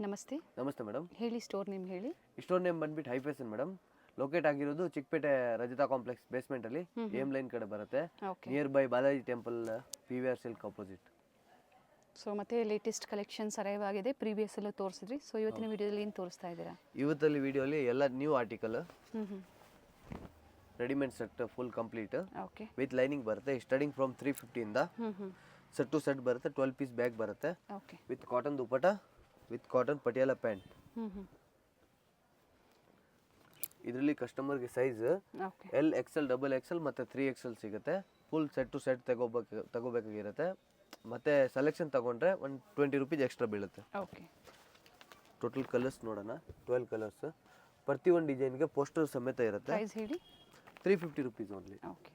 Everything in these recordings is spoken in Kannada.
ನಮಸ್ತೆ. ನಮಸ್ತೆ ಮೇಡಮ್. ಹೇಳಿ, ಸ್ಟೋರ್ ನೇಮ್ ಹೇಳಿ. ಸ್ಟೋರ್ ನೇಮ್ ಬಂದ್ಬಿಟ್ಟು ಹೈ ಫ್ಯಾಷನ್ ಮೇಡಮ್. ಲೊಕೇಟ್ ಆಗಿರೋದು ಚಿಕ್ಕಪೇಟೆ ರಜತಾ ಕಾಂಪ್ಲೆಕ್ಸ್ ಬೇಸ್ಮೆಂಟ್ ಅಲ್ಲಿ ಏಮ್ ಲೈನ್ ಕಡೆ ಬರುತ್ತೆ. Near by Balaji temple, PVR silk opposite. So ಮತ್ತೆ ಲೇಟೆಸ್ಟ್ ಕಲೆಕ್ಷನ್ಸ್ ಅರೈವ್ ಆಗಿದೆ. ಪ್ರೀವಿಯಸ್ ಎಲ್ಲ ತೋರಿಸಿದ್ರಿ. ಸೊ ಇವತ್ತಿನ ವಿಡಿಯೋದಲ್ಲಿ ಏನು ತೋರಿಸ್ತಾ ಇದ್ದೀರಾ? ಇವತ್ತಲ್ಲಿ ವಿಡಿಯೋಲಿ ಎಲ್ಲ new article, readymade set full complete okay with lining ಬರುತ್ತೆ. ಸ್ಟಾರ್ಟಿಂಗ್ ಫ್ರಮ್ 350 ಇಂದ ಸೆಟ್ ಟು ಸೆಟ್ ಬರುತ್ತೆ. 12 ಪೀಸ್ ಬ್ಯಾಗ್ ಬರುತ್ತೆ okay with cotton dupatta, with cotton Patiala pant. ಇದರಲ್ಲಿ ಕಸ್ಟಮರ್ಗೆ size okay L, XL, XXL ಮತ್ತು 3XL ಸಿಗುತ್ತೆ. ಫುಲ್ ಸೆಟ್ ಟು ಸೆಟ್ ತಗೋಬೇಕಾಗಿರುತ್ತೆ. ಮತ್ತೆ ಸೆಲೆಕ್ಷನ್ ತಗೊಂಡ್ರೆ ಒಂದು 20 ರೂಪೀಸ್ ಎಕ್ಸ್ಟ್ರಾ ಬೀಳುತ್ತೆ. ಓಕೆ ಟೋಟಲ್ ಕಲರ್ಸ್ ನೋಡೋಣ. 12 ಕಲರ್ಸ್. ಪ್ರತಿ ಒಂದು ಡಿಸೈನ್ಗೆ ಪೋಸ್ಟರ್ ಸಮೇತ ಇರುತ್ತೆ. ಪ್ರೈಸ್ ಹೇಳಿ. 350 ರೂಪೀಸ್ ಓನ್ಲಿ. ಓಕೆ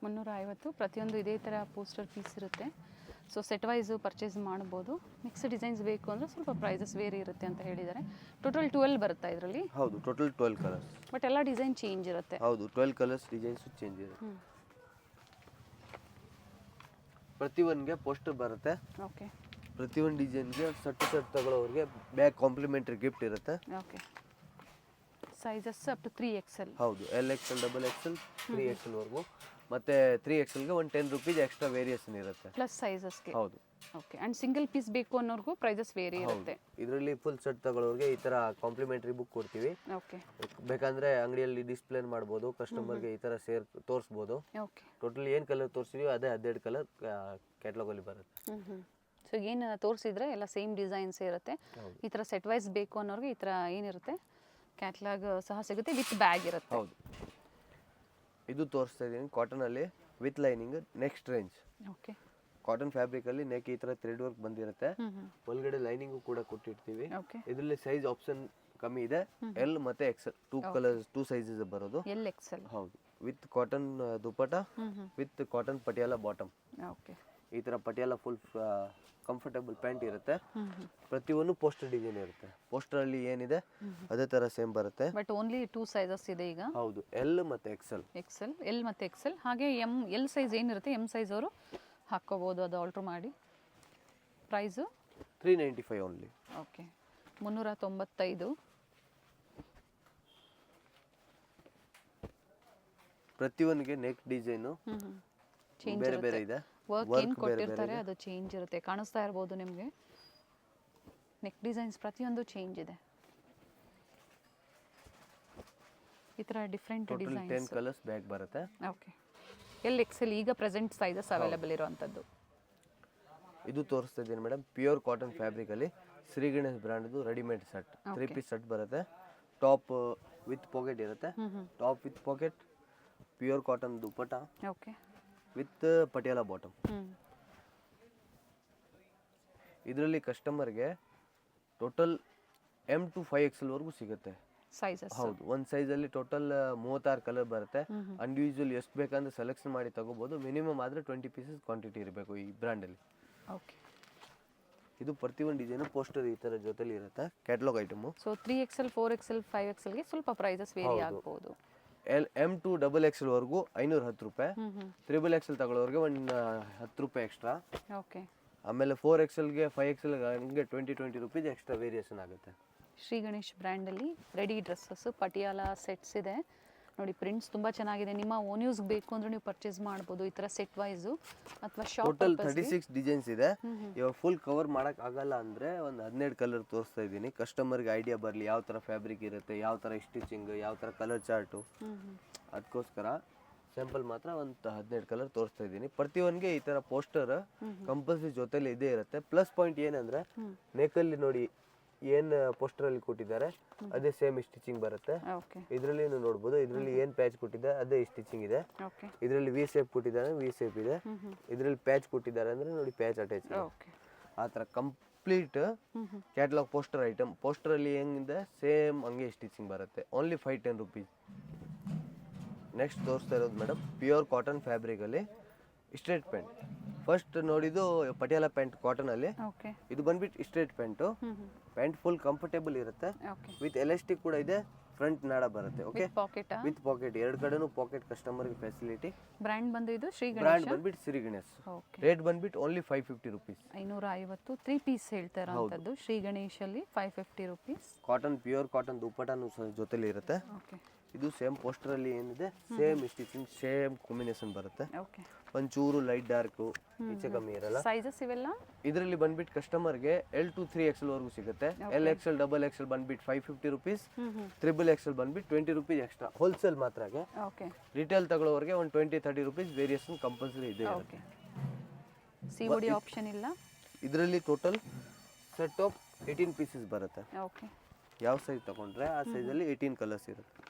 350. ಪ್ರತಿಯೊಂದು ಇದೇ ಥರ ಪೋಸ್ಟರ್ ಪೀಸ್ ಇರುತ್ತೆ. ಸೊ ಸೆಟ್ ವೈಸು ಪರ್ಚೇಸ್ ಮಾಡ್ಬೋದು. ಮಿಕ್ಸ್ ಡಿಸೈನ್ಸ್ ಬೇಕು ಅಂದರೆ ಸ್ವಲ್ಪ ಪ್ರೈಸಸ್ ವೇರಿ ಇರುತ್ತೆ ಅಂತ ಹೇಳಿದ್ದಾರೆ. ಟೋಟಲ್ 12 ಬರುತ್ತಾ ಇದರಲ್ಲಿ? ಹೌದು, ಟೋಟಲ್ 12 ಕಲರ್ಸ್. ಬಟ್ ಎಲ್ಲ ಡಿಸೈನ್ ಚೇಂಜ್ ಇರುತ್ತೆ. ಹೌದು, 12 ಕಲರ್ಸ್ ಡಿಸೈನ್ಸ್ ಚೇಂಜ್ ಇರುತ್ತೆ. ಪ್ರತಿ ಒಂದ್ಗೆ ಪೋಸ್ಟರ್ ಬರುತ್ತೆ. ಓಕೆ ಪ್ರತಿ ಒಂದು ಡಿಸೈನ್ಗೆ ಸೆಟ್ ತಗೊಳ್ಳೋರಿಗೆ ಬ್ಯಾಗ್ ಕಾಂಪ್ಲಿಮೆಂಟರಿ ಗಿಫ್ಟ್ ಇರುತ್ತೆ. Okay sizes up to 3XL. ಹೌದು, L, XL, XXL, 3XL ವರೆಗೂ. ಮತ್ತೆ 3XLಗೆ ಒಂದು 10 ರೂಪೀಸ್ ಎಕ್ಸ್ಟ್ರಾ ವೇರಿಯೇಷನ್ ಇರುತ್ತೆ ಪ್ಲಸ್ ಸೈಜಸ್ಗೆ. ಹೌದು. ಓಕೆ ಆ್ಯಂಡ್ ಸಿಂಗಲ್ ಪೀಸ್ ಬೇಕು ಅನ್ನೋರ್ಗೂ ಪ್ರೈಸಸ್ ವೇರಿ ಇರುತ್ತೆ. ಇದರಲ್ಲಿ ಫುಲ್ ಸೆಟ್ ತಗೊಳ್ಳೋರಿಗೆ ಈ ತರ ಕಾಂಪ್ಲಿಮೆಂಟರಿ ಬುಕ್ ಕೊಡ್ತೀವಿ. ಓಕೆ ಬೇಕಂದ್ರೆ ಅಂಗಡಿಯಲ್ಲಿ ಡಿಸ್ಪ್ಲೇ ಮಾಡ್ಬೋದು, ಕಸ್ಟಮರ್ಗೆ ಈ ತರ ತೋರಿಸ್ಬೋದು. ಓಕೆ ಟೋಟಲ್ ಏನು ಕಲರ್ ತೋರಿಸಿದೀವಿ ಅದೇ 12 ಕಲರ್ ಕ್ಯಾಟಲಾಗ್ ಅಲ್ಲಿ ಬರುತ್ತೆ. ಸೊ ಏನು ತೋರಿಸಿದ್ರೆ ಎಲ್ಲ ಸೇಮ್ ಡಿಸೈನ್ಸ್ ಇರುತ್ತೆ. ಈ ಥರ ಸೆಟ್ ವೈಸ್ ಬೇಕು ಅನ್ನೋರಿಗೆ ಈ ಥರ ಏನಿರುತ್ತೆ ಕ್ಯಾಟ್ಲಾಗ್ ಸಹ ಸಿಗುತ್ತೆ, ವಿತ್ ಬ್ಯಾಗ್ ಇರುತ್ತೆ. ಹೌದು, ಇದು ತೋರಿಸ್ತಾ ಇದ್ದೀನಿ ಕಾಟನ್ ಅಲ್ಲಿ with lining. Next range okay cotton fabric ಅಲ್ಲಿ ನೆಕ್ ಈ ತರ ಥ್ರೆಡ್ ವರ್ಕ್ ಬಂದಿರುತ್ತೆ. ಒಳಗಡೆ ಲೈನಿಂಗು ಕೂಡ ಕೊಟ್ಟಿರ್ತೀವಿ. ಓಕೆ ಇದರಲ್ಲಿ ಸೈಜ್ ಆಪ್ಷನ್ ಕಮ್ಮಿ ಇದೆ. L ಮತ್ತೆ XL, 2 ಸೈಜಸ್ ಬರೋದು. LXL. ಹೌದು, with cotton dupatta, with cotton Patiala bottom. Okay ಈ ತರ ಪಟಿಯಾಲ ಫುಲ್ ಕಂಫರ್ಟಬಲ್ ಪ್ಯಾಂಟ್ ಇರುತ್ತೆ. ಪ್ರತಿಯೊಂದು ಪೋಸ್ಟರ್ ಡಿಸೈನ್ ಇರುತ್ತೆ. ಪೋಸ್ಟರ್ ಅಲ್ಲಿ ಏನಿದೆ ಅದೇ ತರ ಸೇಮ್ ಬರುತ್ತೆ. ಬಟ್ ಓನ್ಲಿ 2 ಸೈಜಸ್ ಇದೆ ಈಗ. ಹೌದು, L ಮತ್ತೆ XL. L ಮತ್ತೆ XL. ಹಾಗೆ L ಸೈಜ್ ಏನಿರುತ್ತೆ M ಸೈಜ್ ಅವರು ಹಾಕ್ಕೋಬೋದು, ಅದು ಆಲ್ಟ್ರ್ ಮಾಡಿ. Price 395 only. ಓಕೆ 395. ಪ್ರತಿಯೊಂದಿಗೆ ನೆಕ್ ಡಿಸೈನು ಚೇಂಜ್ ಬೇರೆ ಬೇರೆ ಇದೆ. ವರ್ಕ್ ಏನು ಕೊಟ್ಟಿರ್ತಾರೆ ಅದು ಚೇಂಜ್ ಇರುತ್ತೆ. ಕಾಣಿಸ್ತಾ ಇರ್ಬೋದು ನಿಮಗೆ. ನೆಕ್ ಡಿಸೈನ್ಸ್ ಪ್ರತಿಯೊಂದು ಚೇಂಜ್ ಇದೆ. ಈ ಥರ ಡಿಫ್ರೆಂಟ್ ಡಿಸೈನ್ಸ್. 10 ಕಲರ್ಸ್ ಬ್ಯಾಗ್ ಬರುತ್ತೆ. ಓಕೆ LXL ಈಗ ಪ್ರೆಸೆಂಟ್ ಸೈಜಸ್ ಅವೈಲೇಬಲ್ ಇರುವಂಥದ್ದು. ಇದು ತೋರಿಸ್ತಾ ಇದ್ದೀನಿ ಮೇಡಮ್. ಪ್ಯೂರ್ ಕಾಟನ್ ಫ್ಯಾಬ್ರಿಕ್ ಅಲ್ಲಿ ಶ್ರೀ ಗಣೇಶ್ ಬ್ರ್ಯಾಂಡ್ದು ರೆಡಿಮೇಡ್ ಸೆಟ್. 3 ಪೀಸ್ ಸೆಟ್ ಬರುತ್ತೆ. ಟಾಪ್ ವಿತ್ ಪಾಕೆಟ್ ಇರುತ್ತೆ. Top with pocket, pure cotton dupatta okay with Patiala bottom. ಇದರಲ್ಲಿ ಕಸ್ಟಮರ್ಗೆ ಟೋಟಲ್ M to 5XL ವರೆಗೂ ಸಿಗುತ್ತೆ ಸೈಜಸ್. ಹೌದು, ಒಂದು ಸೈಜಲ್ಲಿ ಟೋಟಲ್ 36 ಕಲರ್ ಬರುತ್ತೆ. ಇಂಡಿವಿಜುವಲ್ ಎಷ್ಟು ಬೇಕಂದ್ರೆ ಸೆಲೆಕ್ಷನ್ ಮಾಡಿ ತಗೋಬಹುದು. ಮಿನಿಮಮ್ ಆದರೆ 20 ಪೀಸಸ್ ಕ್ವಾಂಟಿಟಿ ಇರಬೇಕು ಈ ಬ್ರ್ಯಾಂಡಲ್ಲಿ. ಓಕೆ ಇದು ಪ್ರತಿಯೊಂದು ಡಿಸೈನ್ ಪೋಸ್ಟರ್ ಈ ಥರ ಜೊತೆಲಿ ಇರುತ್ತೆ. Catalogue item. So 3XL, 4XL, 5XLಗೆ ಸ್ವಲ್ಪ ಪ್ರೈಸಸ್ ವೇರಿ ಆಗ್ಬೋದು. M to XXL ವರೆಗೂ 510 ರೂಪಾಯಿ. XXL ತಗೊಳ್ಳೋರಿಗೆ ಒಂದು 10 ರೂಪಾಯಿ ಎಕ್ಸ್ಟ್ರಾ. ಓಕೆ ಆಮೇಲೆ 4XLಗೆ 5XL ಹಂಗೆ 20 ರೂಪೀಸ್ ಎಕ್ಸ್ಟ್ರಾ ವೇರಿಯೇಷನ್ ಆಗುತ್ತೆ. ಶ್ರೀ ಗಣೇಶ್ ಬ್ರ್ಯಾಂಡಲ್ಲಿ ರೆಡಿ ಡ್ರೆಸ್ಸಸ್ ಪಟಿಯಾಲ ಸೆಟ್ಸ್ ಇದೆ ನೋಡಿ. ಪ್ರಿಂಟ್ಸ್ ತುಂಬ ಚೆನ್ನಾಗಿದೆ. ನಿಮ್ಮ ಓನ್ ಯೂಸ್ ಬೇಕು ಅಂದರೆ ನೀವು ಪರ್ಚೇಸ್ ಮಾಡ್ಬೋದು ಈ ಥರ ಸೆಟ್ ವೈಸು ಅಥವಾ ಶಾಪ್. ಟೋಟಲ್ 36 ಡಿಸೈನ್ಸ್ ಇದೆ. ಇವಾಗ ಫುಲ್ ಕವರ್ ಮಾಡಕ್ ಆಗಲ್ಲ ಅಂದ್ರೆ ಒಂದು 12 ಕಲರ್ ತೋರಿಸ್ತಾ ಇದ್ದೀನಿ. ಕಸ್ಟಮರ್ಗೆ ಐಡಿಯಾ ಬರಲಿ ಯಾವ ಥರ ಫ್ಯಾಬ್ರಿಕ್ ಇರುತ್ತೆ, ಯಾವ ಥರ ಸ್ಟಿಚಿಂಗ್, ಯಾವ ಥರ ಕಲರ್ ಚಾರ್ಟು. ಅದಕ್ಕೋಸ್ಕರ ಸ್ಯಾಂಪಲ್ ಮಾತ್ರ ಒಂದು 12 ಕಲರ್ ತೋರಿಸ್ತಾ ಇದ್ದೀನಿ. ಪ್ರತಿಯೊಂದಿಗೆ ಈ ಥರ ಪೋಸ್ಟರ್ ಕಂಪಲ್ಸರಿ ಜೊತೆಲಿ ಇದೇ ಇರುತ್ತೆ. ಪ್ಲಸ್ ಪಾಯಿಂಟ್ ಏನಂದ್ರೆ ನೆಕಲ್ಲಿ ನೋಡಿ ಏನ್ ಪೋಸ್ಟರ್ ಅಲ್ಲಿ ಕೊಟ್ಟಿದ್ದಾರೆ ಅದೇ ಸೇಮ್ ಸ್ಟಿಚಿಂಗ್ ಬರುತ್ತೆ. ಇದರಲ್ಲಿ ನೋಡಬಹುದು. ಇದರಲ್ಲಿ ಏನ್ ಪ್ಯಾಚ್ ಕೊಟ್ಟಿದ್ದಾರೆ ಅದೇ ಸ್ಟಿಚಿಂಗ್ ಇದೆ. ಇದರಲ್ಲಿ ವಿ ಶೇಪ್ ಕೊಟ್ಟಿದ್ದಾರೆ, ವಿ ಶೇಪ್ ಇದೆ. ಇದರಲ್ಲಿ ಪ್ಯಾಚ್ ಕೊಟ್ಟಿದ್ದಾರೆ ಅಂದ್ರೆ ನೋಡಿ ಪ್ಯಾಚ್ ಅಟ್ಯಾಚ್ ಇದೆ. ಆ ತರ complete catalogue poster item. Poster ಅಲ್ಲಿ ಹೆಂಗಿದೆ ಸೇಮ್ ಹಂಗೆ ಸ್ಟಿಚಿಂಗ್ ಬರುತ್ತೆ. Only 510 rupees. ನೆಕ್ಸ್ಟ್ ತೋರಿಸ್ತಾ ಇರೋದು ಮೇಡಮ್ ಪ್ಯೂರ್ ಕಾಟನ್ ಫ್ಯಾಬ್ರಿಕ್ ಅಲ್ಲಿ ಸ್ಟ್ರೇಟ್ ಪ್ಯಾಂಟ್. ಫಸ್ಟ್ ನೋಡಿದ್ದು ಪಟಿಯಾಲ ಪ್ಯಾಂಟ್ ಕಾಟನ್ ಅಲ್ಲಿ. ಇದು ಬಂದ್ಬಿಟ್ಟು straight pant. Pant full comfortable ಇರುತ್ತೆ. ವಿತ್ ಎಲಾಸ್ಟಿಕ್ ಕೂಡ ಇದೆ. ಫ್ರಂಟ್ ನಾಡ ಬರುತ್ತೆ. ಓಕೆ, ವಿತ್ ಪಾಕೆಟಾ? ವಿತ್ ಪಾಕೆಟ್, ಎರಡು ಕಡೆನೂ ಪಾಕೆಟ್ ಕಸ್ಟಮರ್ಗೆ ಫೆಸಿಲಿಟಿ. ಬ್ರ್ಯಾಂಡ್ ಬಂದು ಇದು ಶ್ರೀ ಬ್ರ್ಯಾಂಡ್ ಗಣೇಶ. ಬಂದ್ಬಿಟ್ಟು ಶ್ರೀ ಗಣೇಶ್. ಓಕೆ, ರೇಟ್ ಬಂದ್ಬಿಟ್ಟು ಓನ್ಲಿ 550 ರುಪೀಸ್. 550 3 ಪೀಸ್ ಹೇಳ್ತಾ ಇರೋಂಥದ್ದು ಶ್ರೀ ಗಣೇಶಲ್ಲಿ 550 ರುಪೀಸ್. ಕಾಟನ್, ಪ್ಯೂರ್ ಕಾಟನ್ ದುಪ್ಪಟಾನು ಜೊತೆಲಿ ಇರುತ್ತೆ. ಓಕೆ ಇದು ಸೇಮ್ ಪೋಸ್ಟರಲ್ಲಿ ಏನಿದೆ ಸೇಮ್ ಸ್ಟಿಚಿಂಗ್ ಸೇಮ್ ಕಾಂಬಿನೇಷನ್ ಬರುತ್ತೆ. ಓಕೆ, ಒಂಚೂರು ಲೈಟ್ ಡಾರ್ಕು ಈಚೆ ಕಮ್ಮಿ ಇರಲ್ಲ. ಸೈಜಸ್ ಇವೆಲ್ಲ ಇದರಲ್ಲಿ ಬಂದ್ಬಿಟ್ಟು ಕಸ್ಟಮರ್ಗೆ L to 3XL ವರೆಗೂ ಸಿಗುತ್ತೆ. LXL ಡಬಲ್ XL ಬಂದ್ಬಿಟ್ಟು 550 ರುಪೀಸ್, ಟ್ರಿಬಲ್ XL ಬಂದ್ಬಿಟ್ಟು 20 ರುಪೀಸ್ ಎಕ್ಸ್ಟ್ರಾ. ಹೋಲ್ಸೇಲ್ ಮಾತ್ರಗೆ. ಓಕೆ, ರಿಟೇಲ್ ತಗೊಳ್ಳೋರಿಗೆ ಒಂದು 20-30 ರುಪೀಸ್ ವೇರಿಯೇಷನ್ ಕಂಪಲ್ಸರಿ ಇದೆ. ಓಕೆ, COD ಆಪ್ಷನ್ ಇಲ್ಲ. ಇದರಲ್ಲಿ ಟೋಟಲ್ ಸೆಟ್ ಆಫ್ 18 ಪೀಸಸ್ ಬರುತ್ತೆ. ಓಕೆ, ಯಾವ ಸೈಜ್ ತಗೊಂಡ್ರೆ ಆ ಸೈಜಲ್ಲಿ 18 ಕಲರ್ಸ್ ಇರುತ್ತೆ.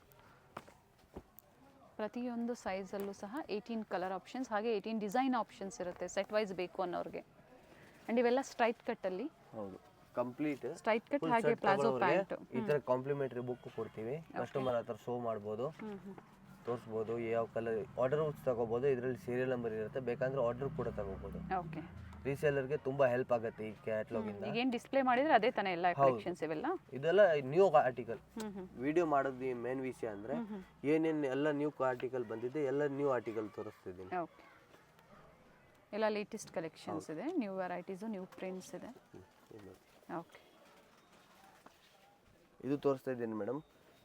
ಪ್ರತಿಯೊಂದು ಸೈಜಲ್ಲೂ ಸಹ 18 ಕಲರ್ ಆಪ್ಷನ್ಸ್ ಹಾಗೆ 18 ಡಿಸೈನ್ ಆಪ್ಷನ್ಸ್ ಇರುತ್ತೆ ಸೆಟ್ ವೈಸ್ ಬೇಕು ಅನ್ನೋರಿಗೆ. ಆ್ಯಂಡ್ ಇವೆಲ್ಲ ಸ್ಟ್ರೈಟ್ ಕಟ್ಟಲ್ಲಿ. ಹೌದು, ಕಂಪ್ಲೀಟ್ ಸ್ಟ್ರೈಟ್ ಕಟ್ ಹಾಗೆ ಪ್ಲಾಜೋ ಪ್ಯಾಂಟ್. ಈ ತರ ಕಾಂಪ್ಲಿಮೆಂಟರಿ ಬುಕ್ ಕೊಡ್ತೀವಿ. ಕಸ್ಟಮರ್ ಹತ್ರ ಶೋ ಮಾಡ್ಬೋದು, ತೋರಿಸ್ಬೋದು, ಯಾವ ಕಲರ್ ಆರ್ಡರ್ ತಗೋಬೋದು. ಇದರಲ್ಲಿ ಸೀರಿಯಲ್ ನಂಬರ್ ಇರುತ್ತೆ, ಬೇಕಂದ್ರೆ ಆರ್ಡರ್ ಕೂಡ ತಗೋಬೋದು. ಓಕೆ, ರೀಸೇಲರ್ಗೆ ತುಂಬಾ ಹೆಲ್ಪ್ ಆಗುತ್ತೆ ಈ ಕ್ಯಾಟ್ಲಾಗ್ ಇಂದ. ಈಗ ಏನು ಡಿಸ್ಪ್ಲೇ ಮಾಡಿದ್ರೆ ಅದೇ ತಾನೇ ಎಲ್ಲ ಕಲೆಕ್ಷನ್ಸ್ ಇವೆಲ್ಲ. ಇದೆಲ್ಲ ನ್ಯೂ ಆರ್ಟಿಕಲ್. ವಿಡಿಯೋ ಮಾಡೋದು ಮೇನ್ ವಿಷಯ ಅಂದ್ರೆ ಏನೇನು ಎಲ್ಲ ನ್ಯೂ ಆರ್ಟಿಕಲ್ ಬಂದಿದೆ, ಎಲ್ಲ ನ್ಯೂ ಆರ್ಟಿಕಲ್ ತೋರಿಸ್ತಿದ್ದೀನಿ. ಓಕೆ, ಎಲ್ಲ ಲೇಟೆಸ್ಟ್ ಕಲೆಕ್ಷನ್ಸ್ ಇದೆ, ನ್ಯೂ ವೆರೈಟೀಸು, ನ್ಯೂ ಪ್ರಿಂಟ್ಸ್ ಇದೆ. ಓಕೆ, ಇದು ತೋರಿಸ್ತಾ ಇದ್ದೀನಿ ಮೇಡಮ್,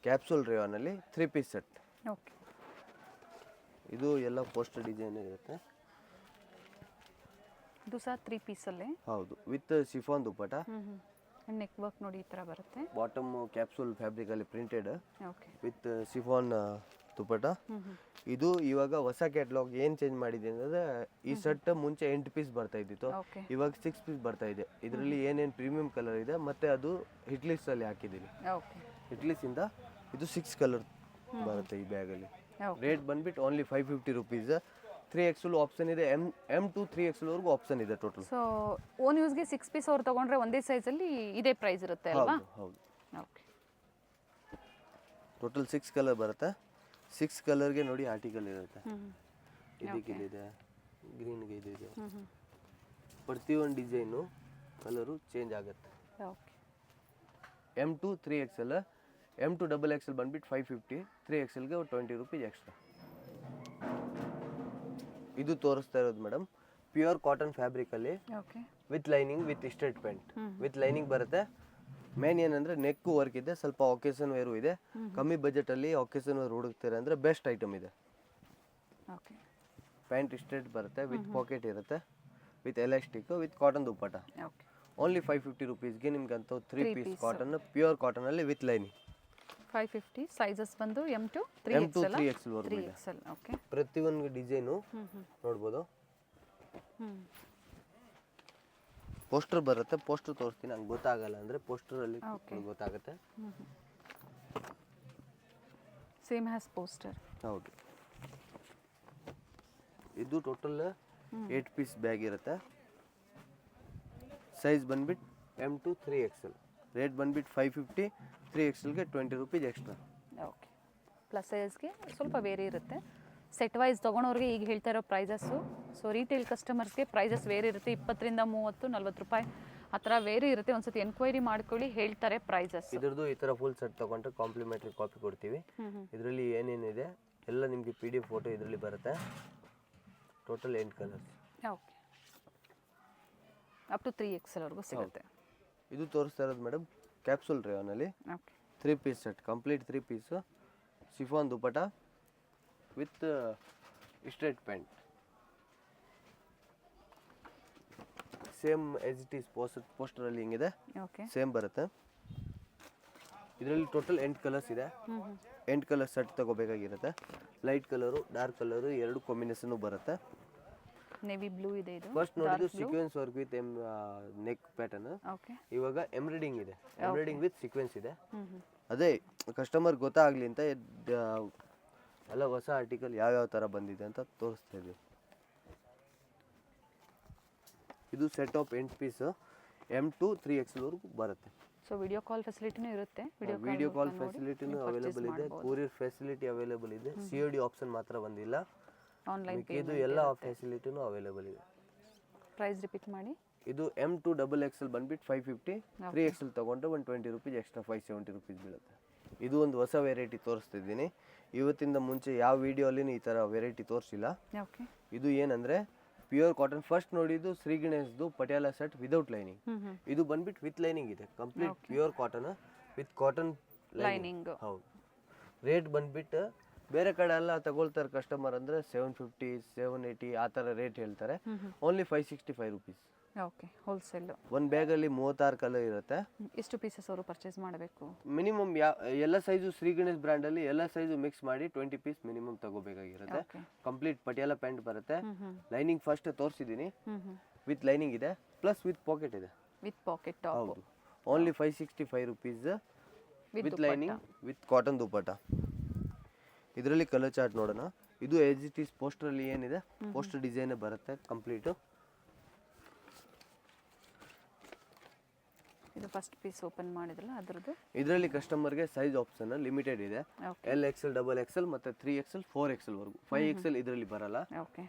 ಕ್ಯಾಪ್ಸೂಲ್ ರೇವಾನಲ್ಲಿ 3 ಪೀಸ್ ಸೆಟ್. ಓಕೆ, ಇದು ಎಲ್ಲ ಪೋಸ್ಟರ್ ಡಿಸೈನ್ ಇರುತ್ತೆ. ಇದು ಸಹ 3 ಪೀಸಲ್ಲೇ. ಹೌದು, with chiffon dupatta. Neck work ನೋಡಿ ಈ ಥರ ಬರುತ್ತೆ. ಬಾಟಮ್ ಕ್ಯಾಪ್ಸೂಲ್ ಫ್ಯಾಬ್ರಿಕ್ ಅಲ್ಲಿ printed okay, with chiffon dupatta. ಇದು ಇವಾಗ ಹೊಸ ಕ್ಯಾಟ್ಲಾಗ್ ಏನು ಚೇಂಜ್ ಮಾಡಿದೆ ಅಂದ್ರೆ, ಈ ಸೆಟ್ ಮುಂಚೆ 8 ಪೀಸ್ ಬರ್ತಾ ಇದ್ದಿತ್ತು, ಓಕೆ, ಇವಾಗ 6 ಪೀಸ್ ಬರ್ತಾ ಇದೆ. ಇದರಲ್ಲಿ ಏನೇನು ಪ್ರೀಮಿಯಂ ಕಲರ್ ಇದೆ ಮತ್ತೆ ಅದು ಹಿಟ್ಲಿಸ್ ಅಲ್ಲಿ ಹಾಕಿದ್ದೀನಿ. ಓಕೆ, ಹಿಟ್ಲಿಸ್ ಇಂದ ಇದು 6 ಕಲರ್ ಬರುತ್ತೆ ಈ ಬ್ಯಾಗಲ್ಲಿ. ಓಕೆ, ರೇಟ್ ಬಂದ್ಬಿಟ್ಟು ಓನ್ಲಿ 550 ರುಪೀಸ್. 3XL ಆಪ್ಷನ್ ಇದೆ, M to 3XL ವರೆಗೂ ಆಪ್ಷನ್ ಇದೆ ಟೋಟಲ್. ಸೊ ಓನ್ ಯೂಸ್ಗೆ 6 ಪೀಸ್ ಅವ್ರು ತಗೊಂಡ್ರೆ ಒಂದೇ ಸೈಜಲ್ಲಿ ಇದೇ ಪ್ರೈಸ್ ಇರುತ್ತೆ ಅಲ್ವಾ? ಹೌದು, ಓಕೆ, ಟೋಟಲ್ 6 ಕಲರ್ ಬರುತ್ತೆ. 6 ಕಲರ್ಗೆ ನೋಡಿ ಆರ್ಟಿಕಲ್ ಇರುತ್ತೆ. ಇದಕ್ಕೆ ಇದಿದೆ, ಗ್ರೀನ್ಗೆ ಇದಿದೆ. ಪ್ರತಿಯೊಂದು ಡಿಸೈನು ಕಲರು ಚೇಂಜ್ ಆಗುತ್ತೆ. Okay, M to 3XL, M to double XL ಬಂದ್ಬಿಟ್ಟು 550, 3XLಗೆ 20 ರುಪೀಸ್ ಎಕ್ಸ್ಟ್ರಾ. ಇದು ತೋರಿಸ್ತಾ ಇರೋದು ಮೇಡಮ್ ಪ್ಯೂರ್ ಕಾಟನ್ ಫ್ಯಾಬ್ರಿಕ್ ಅಲ್ಲಿ okay, with lining, with straight pant. With lining ಬರುತ್ತೆ. ಮೇನ್ ಏನಂದ್ರೆ ನೆಕ್ ವರ್ಕ್ ಇದೆ, ಸ್ವಲ್ಪ ಒಕೇಶನ್ ವೇರು ಇದೆ. ಕಮ್ಮಿ ಬಜೆಟ್ ಅಲ್ಲಿ ಒಕೇಶನ್ ವೇರ್ ಹುಡುಕ್ತಾರೆ ಅಂದ್ರೆ ಬೆಸ್ಟ್ ಐಟಮ್ ಇದೆ. ಓಕೆ, ಪ್ಯಾಂಟ್ ಸ್ಟ್ರೇಟ್ ಬರುತ್ತೆ, ವಿತ್ ಪಾಕೆಟ್ ಇರುತ್ತೆ, with elastic, with cotton dupatta. Okay, only 550 ರುಪೀಸ್ಗೆ ನಿಮ್ಗೆ ಅಂತ 3 ಪೀಸ್ ಕಾಟನ್, ಪ್ಯೂರ್ ಕಾಟನ್ ಅಲ್ಲಿ ವಿತ್ ಲೈನಿಂಗ್. 550. ಸೈಜಸ್ ಬಂದು M to M to 3XL. 3XL ವರೆಗೂ ಇದೆ. 3XL. ಓಕೆ, ಪ್ರತಿಯೊಂದು ಡಿಸೈನು ನೋಡ್ಬೋದು. ಪೋಸ್ಟರ್ ಬರುತ್ತೆ, ಪೋಸ್ಟರ್ ತೋರಿಸ್ತೀನಿ. ನಂಗೆ ಗೊತ್ತಾಗಲ್ಲ ಅಂದ್ರೆ ಪೋಸ್ಟರ್ ಅಲ್ಲಿ ಗೊತ್ತಾಗುತ್ತೆ. Same as poster. ಹೌದು, ಇದು ಟೋಟಲ್ 8 ಪೀಸ್ ಬ್ಯಾಗ್ ಇರುತ್ತೆ. ಸೈಜ್ ಬಂದ್ಬಿಟ್ಟು M to 3XL. ರೇಟ್ ಬಂದ್ಬಿಟ್ಟು 550, 3XLಗೆ 20 ರುಪೀಸ್ ಎಕ್ಸ್ಟ್ರಾ. ಓಕೆ, ಪ್ಲಸ್ ಸೈಜ್ಗೆ ಸ್ವಲ್ಪ ಬೇರೆ ಇರುತ್ತೆ. ಸೆಟ್ ವೈಸ್ ತೊಗೊಳೋರಿಗೆ ಈಗ ಹೇಳ್ತಾ ಇರೋ ಪ್ರೈಸಸ್ಸು. ಸೊ ರೀಟೇಲ್ ಕಸ್ಟಮರ್ಸ್ಗೆ ಪ್ರೈಸಸ್ ಬೇರೆ ಇರುತ್ತೆ, 20 ರಿಂದ 30, 40 ರೂಪಾಯಿ ಆ ಥರ ಬೇರೆ ಇರುತ್ತೆ. ಒಂದ್ಸತಿ ಎನ್ಕ್ವೈರಿ ಮಾಡ್ಕೊಳ್ಳಿ, ಹೇಳ್ತಾರೆ ಪ್ರೈಸಸ್. ಇದ್ರದ್ದು ಈ ಥರ ಫುಲ್ ಸೆಟ್ ತೊಗೊಂಡ್ರೆ ಕಾಂಪ್ಲಿಮೆಂಟ್ರಿ ಕಾಪಿ ಕೊಡ್ತೀವಿ. ಇದರಲ್ಲಿ ಏನೇನಿದೆ ಎಲ್ಲ ನಿಮಗೆ PDF ಫೋಟೋ ಇದರಲ್ಲಿ ಬರುತ್ತೆ. Total 8 colours. Okay, up to 3XL ವರೆಗೂ ಸಿಗುತ್ತೆ. ಇದು ತೋರಿಸ್ತಾ ಇರೋದು ಮೇಡಮ್ ಕ್ಯಾಪ್ಸೂಲ್ ರೇವನಲ್ಲಿ okay, 3 piece set, complete 3 piece, chiffon dupatta with straight pant. Same as it is ಪೋಸ್ಟರಲ್ಲಿ ಹಿಂಗಿದೆ, ಓಕೆ, ಸೇಮ್ ಬರುತ್ತೆ. ಇದರಲ್ಲಿ ಟೋಟಲ್ 8 ಕಲರ್ಸ್ ಇದೆ. 8 ಕಲರ್ ಸೆಟ್ ತಗೋಬೇಕಾಗಿರುತ್ತೆ. Light colour, dark colour, 2 combination ಬರುತ್ತೆ. ನೇವಿ ಬ್ಲೂ ಇದೆ ಇದು. ಫಸ್ಟ್ ನೋಡಿದ್ದು sequence work with neck pattern. Okay, ಇವಾಗ ಎಂಬ್ರಾಯ್ಡಿಂಗ್ ಇದೆ, ಎಂಬ್ರಾಯ್ಡಿಂಗ್ ವಿತ್ ಸೀಕ್ವೆನ್ಸ್ ಇದೆ. ಅದೇ ಕಸ್ಟಮರ್ ಗೊತ್ತಾಗ್ಲಿ ಅಂತ ಎಲ್ಲ ಹೊಸ ಆರ್ಟಿಕಲ್ ಯಾವ್ಯಾವ ಥರ ಬಂದಿದೆ ಅಂತ ತೋರಿಸ್ತಾ ಇದ್ದೀವಿ. ಇದು set of 8 piece, M to 3XL ವರೆಗೂ ಬರುತ್ತೆ. ಸೊ ವಿಡಿಯೋ ಕಾಲ್ ಫೆಸಿಲಿಟಿನೂ ಇರುತ್ತೆ. ವಿಡಿಯೋ ಕಾಲ್ ಫೆಸಿಲಿಟಿನೂ ಅವೈಲೇಬಲ್ ಇದೆ, ಕೊರಿಯರ್ ಫೆಸಿಲಿಟಿ ಅವೈಲೇಬಲ್ ಇದೆ. COD ಆಪ್ಷನ್ ಮಾತ್ರ ಬಂದಿಲ್ಲ. ಆನ್ಲೈನ್ ಇದು ಎಲ್ಲ ಫೆಸಿಲಿಟಿನೂ ಅವೈಲೇಬಲ್ ಇದೆ. ಪ್ರೈಸ್ ರಿಪೀಟ್ ಮಾಡಿ. ಇದು M to ಡಬಲ್ XL ಬಂದ್ಬಿಟ್ಟು 550, 3XL ತಗೊಂಡ್ರೆ 120 ರುಪೀಸ್ ಎಕ್ಸ್ಟ್ರಾ 570 ರುಪೀಸ್ ಬೀಳುತ್ತೆ. ಇದು ಒಂದು ಹೊಸ ವೆರೈಟಿ ತೋರಿಸ್ತಿದ್ದೀನಿ. ಇವತ್ತಿಂದ ಮುಂಚೆ ಯಾವ ವಿಡಿಯೋಲಿ ಈ ಥರ ವೆರೈಟಿ ತೋರಿಸಿಲ್ಲ. ಓಕೆ. ಇದು ಏನಂದರೆ ಪ್ಯೂರ್ ಕಾಟನ್. ಫಸ್ಟ್ ನೋಡಿದ್ದು ಶ್ರೀ ಗಣೇಶ್ದು ಪಟಿಯಾಲ ಸೆಟ್ ವಿದೌಟ್ ಲೈನಿಂಗ್. ಇದು ಬಂದ್ಬಿಟ್ಟು ವಿತ್ ಲೈನಿಂಗ್ ಇದೆ. Complete pure cotton with cotton lining. ಹೌದು. ರೇಟ್ ಬಂದ್ಬಿಟ್ಟು ಬೇರೆ ಕಡೆ ಎಲ್ಲ ತಗೊಳ್ತಾರೆ ಕಸ್ಟಮರ್ ಅಂದರೆ 750 780 ಆ ಥರ ರೇಟ್ ಹೇಳ್ತಾರೆ. Only 565 rupees. Okay, wholesale. ಒಂದು ಬ್ಯಾಗಲ್ಲಿ 36 ಕಲರ್ ಇರುತ್ತೆ. ಎಷ್ಟು ಪೀಸಸ್ ಅವರು ಪರ್ಚೇಸ್ ಮಾಡಬೇಕು? ಮಿನಿಮಮ್ ಎಲ್ಲ ಸೈಜು ಶ್ರೀ ಗಣೇಶ್ ಬ್ರ್ಯಾಂಡಲ್ಲಿ ಎಲ್ಲ ಸೈಜು ಮಿಕ್ಸ್ ಮಾಡಿ 20 ಪೀಸ್ ಮಿನಿಮಮ್ ತಗೋಬೇಕಾಗಿರುತ್ತೆ. ಕಂಪ್ಲೀಟ್ ಪಟಿಯಾಲ ಪ್ಯಾಂಟ್ ಬರುತ್ತೆ. ಲೈನಿಂಗ್ ಫಸ್ಟ್ ತೋರಿಸಿದ್ದೀನಿ. ವಿತ್ ಲೈನಿಂಗ್ ಇದೆ, ಪ್ಲಸ್ ವಿತ್ ಪಾಕೆಟ್ ಇದೆ. With pocket top. ಹೌದು. Only 565 rupees with lining with cotton dupatta. ಇದರಲ್ಲಿ ಕಲರ್ ಚಾರ್ಟ್ ನೋಡೋಣ. ಇದು ಎಸ್ ಇಟ್ ಈಸ್ ಪೋಸ್ಟರಲ್ಲಿ ಏನಿದೆ ಪೋಸ್ಟರ್ ಡಿಸೈನೇ ಬರುತ್ತೆ ಕಂಪ್ಲೀಟು. ಇದು ಫಸ್ಟ್ ಪೀಸ್ ಓಪನ್ ಮಾಡಿದ್ರಲ್ಲ ಅದರದ್ದು. ಇದರಲ್ಲಿ ಕಸ್ಟಮರ್ಗೆ ಸೈಜ್ ಆಪ್ಷನ್ ಲಿಮಿಟೆಡ್ ಇದೆ. LXL, XXL ಮತ್ತು 3XL 4XL ವರೆಗೂ. 5XL ಇದರಲ್ಲಿ ಬರಲ್ಲ. ಓಕೆ,